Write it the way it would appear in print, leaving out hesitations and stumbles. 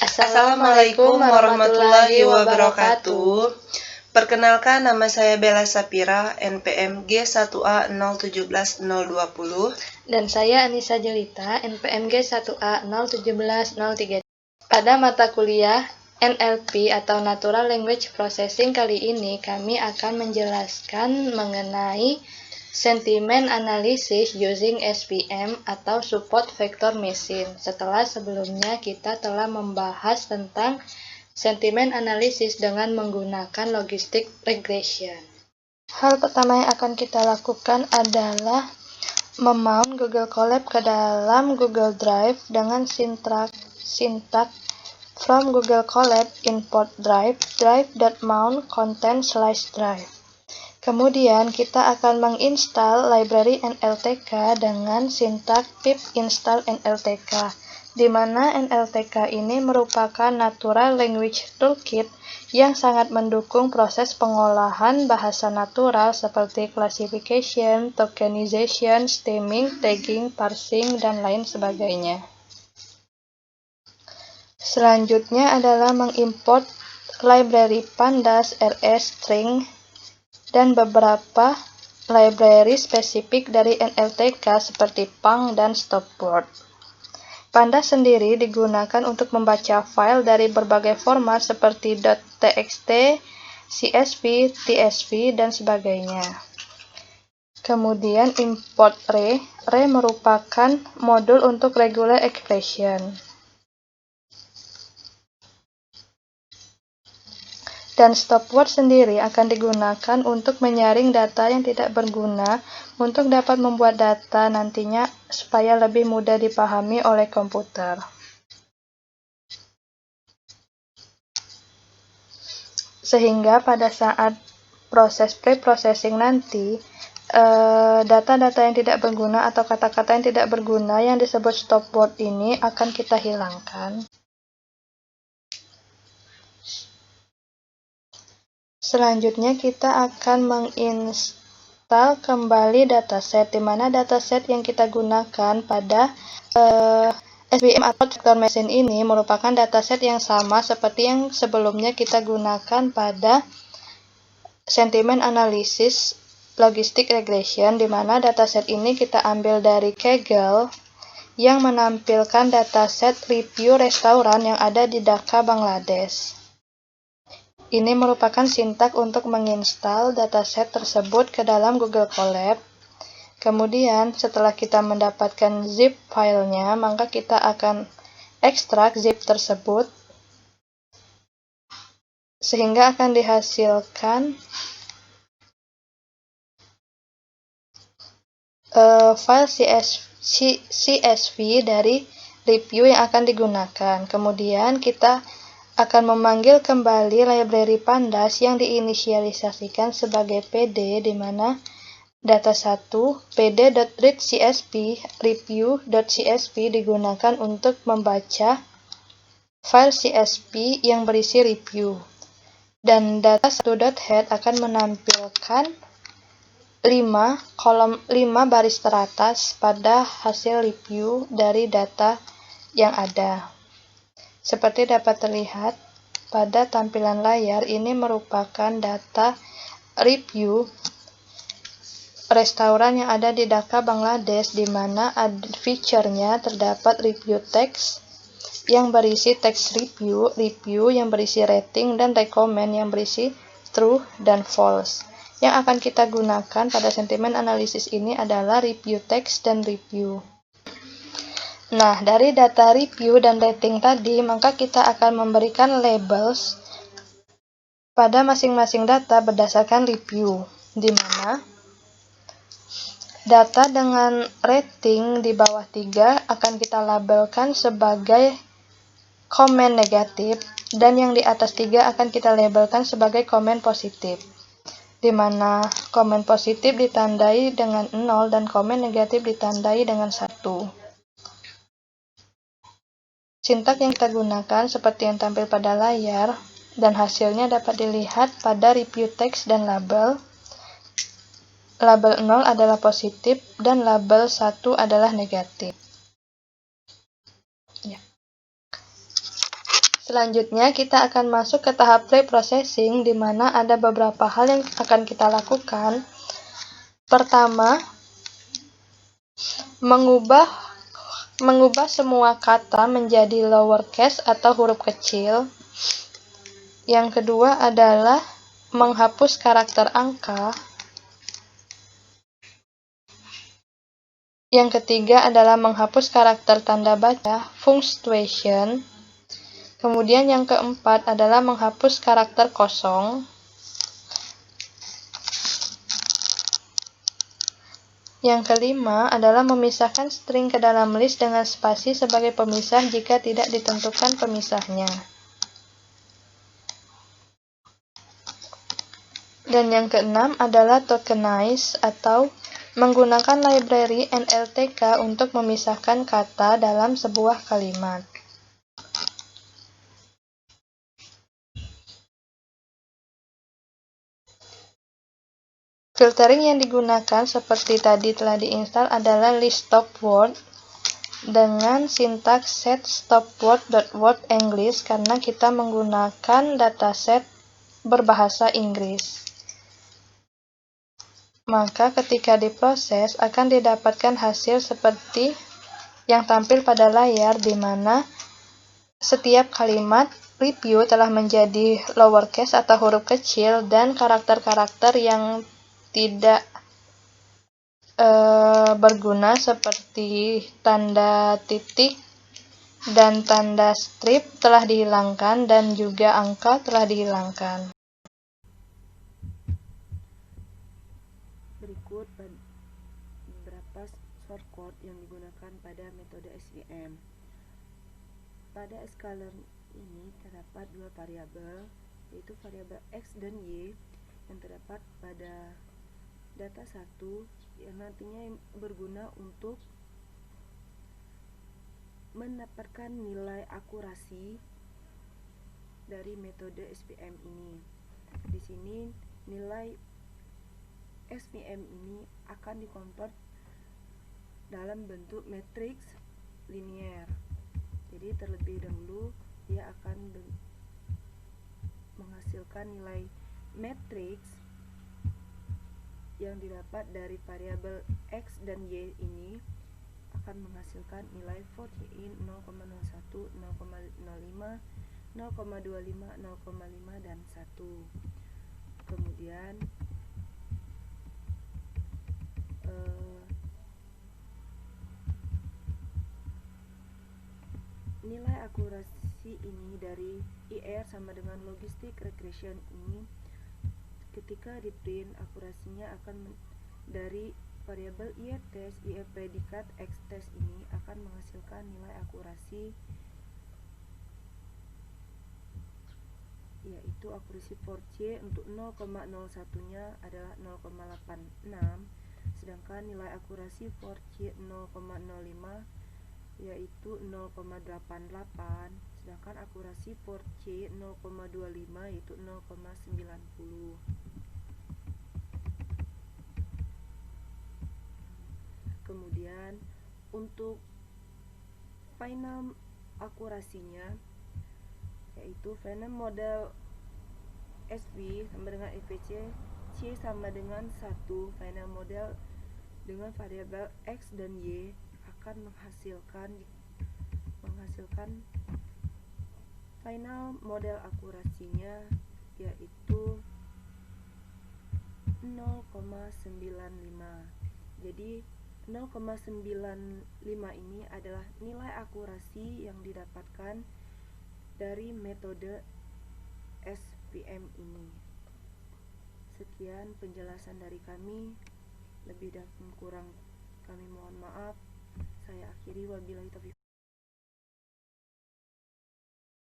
Assalamualaikum warahmatullahi wabarakatuh. Perkenalkan, nama saya Bella Sapira, NPM G1A017020. Dan saya Anissa Jelita, NPM G1A017030. Pada mata kuliah NLP atau Natural Language Processing kali ini kami akan menjelaskan mengenai Sentiment Analysis using SVM atau Support Vector Machine. Setelah sebelumnya kita telah membahas tentang Sentiment Analysis dengan menggunakan Logistic Regression. Hal pertama yang akan kita lakukan adalah memount Google Colab ke dalam Google Drive dengan sintak from Google Colab import drive.mount content/drive. Kemudian kita akan menginstal library NLTK dengan sintak pip install NLTK, di mana NLTK ini merupakan Natural Language Toolkit yang sangat mendukung proses pengolahan bahasa natural seperti classification, tokenization, stemming, tagging, parsing, dan lain sebagainya. Selanjutnya adalah mengimport library pandas, rs, string, dan beberapa library spesifik dari NLTK seperti pang dan stopword. Pandas sendiri digunakan untuk membaca file dari berbagai format seperti .txt, CSV, TSV, dan sebagainya. Kemudian import ray merupakan modul untuk regular expression. Dan stopword sendiri akan digunakan untuk menyaring data yang tidak berguna untuk dapat membuat data nantinya supaya lebih mudah dipahami oleh komputer. Sehingga pada saat proses pre-processing nanti, data-data yang tidak berguna atau kata-kata yang tidak berguna yang disebut stopword ini akan kita hilangkan. Selanjutnya kita akan menginstal kembali dataset, di mana dataset yang kita gunakan pada SVM atau Vector Machine ini merupakan dataset yang sama seperti yang sebelumnya kita gunakan pada Sentiment Analysis Logistic Regression, di mana dataset ini kita ambil dari Kaggle yang menampilkan dataset review restoran yang ada di Dhaka, Bangladesh. Ini merupakan sintak untuk menginstal dataset tersebut ke dalam Google Colab. Kemudian setelah kita mendapatkan zip filenya, maka kita akan ekstrak zip tersebut sehingga akan dihasilkan file CSV dari review yang akan digunakan. Kemudian kita akan memanggil kembali library pandas yang diinisialisasikan sebagai PD, di mana data 1 pd.readcsv review.csv digunakan untuk membaca file CSV yang berisi review. Dan data 1.head akan menampilkan 5 baris teratas pada hasil review dari data yang ada. Seperti dapat terlihat pada tampilan layar, ini merupakan data review restoran yang ada di Dhaka, Bangladesh, di mana feature-nya terdapat review text yang berisi teks review yang berisi rating, dan recommend yang berisi true dan false. Yang akan kita gunakan pada sentiment analysis ini adalah review text dan review. Nah, dari data review dan rating tadi, maka kita akan memberikan labels pada masing-masing data berdasarkan review, di mana data dengan rating di bawah 3 akan kita labelkan sebagai komen negatif, dan yang di atas 3 akan kita labelkan sebagai komen positif, di mana komen positif ditandai dengan 0 dan komen negatif ditandai dengan 1. Sintak yang kita gunakan seperti yang tampil pada layar, dan hasilnya dapat dilihat pada review text dan label. Label 0 adalah positif dan label 1 adalah negatif. Ya. Selanjutnya, kita akan masuk ke tahap pre-processing, di mana ada beberapa hal yang akan kita lakukan. Pertama, mengubah semua kata menjadi lowercase atau huruf kecil. Yang kedua adalah menghapus karakter angka. Yang ketiga adalah menghapus karakter tanda baca, punctuation. Kemudian yang keempat adalah menghapus karakter kosong. Yang kelima adalah memisahkan string ke dalam list dengan spasi sebagai pemisah jika tidak ditentukan pemisahnya. Dan yang keenam adalah tokenize atau menggunakan library NLTK untuk memisahkan kata dalam sebuah kalimat. Filtering yang digunakan seperti tadi telah diinstal adalah list stop word dengan sintaks set stop word English karena kita menggunakan dataset berbahasa Inggris. Maka ketika diproses akan didapatkan hasil seperti yang tampil pada layar, di mana setiap kalimat review telah menjadi lowercase atau huruf kecil dan karakter-karakter yang tidak berguna seperti tanda titik dan tanda strip telah dihilangkan dan juga angka telah dihilangkan. Berikut beberapa shortcut yang digunakan pada metode SVM. Pada scalar ini terdapat dua variabel, yaitu variabel X dan Y yang terdapat pada data 1 yang nantinya berguna untuk mendapatkan nilai akurasi dari metode SVM ini. Di sini nilai SVM ini akan dikonvert dalam bentuk matriks linier. Jadi terlebih dahulu dia akan menghasilkan nilai matriks yang didapat dari variabel X dan Y ini akan menghasilkan nilai for Y 0,01, 0,05, 0,25, 0,5, dan 1. Kemudian nilai akurasi ini dari IR sama dengan logistic regression ini ketika di print akurasinya akan dari variabel Y test, Y predikat, X test ini akan menghasilkan nilai akurasi, yaitu akurasi for C untuk 0,01 nya adalah 0,86, sedangkan nilai akurasi for C 0,05 yaitu 0,88, sedangkan akurasi for C 0,25 yaitu 0,90. Kemudian untuk final akurasinya, yaitu final model SV sama dengan FVC, C sama dengan 1, final model dengan variabel X dan Y akan menghasilkan final model akurasinya yaitu 0,95. Jadi 0,95 ini adalah nilai akurasi yang didapatkan dari metode SVM ini. Sekian penjelasan dari kami, lebih dan kurang kami mohon maaf. Saya akhiri, wabillahi taufiq.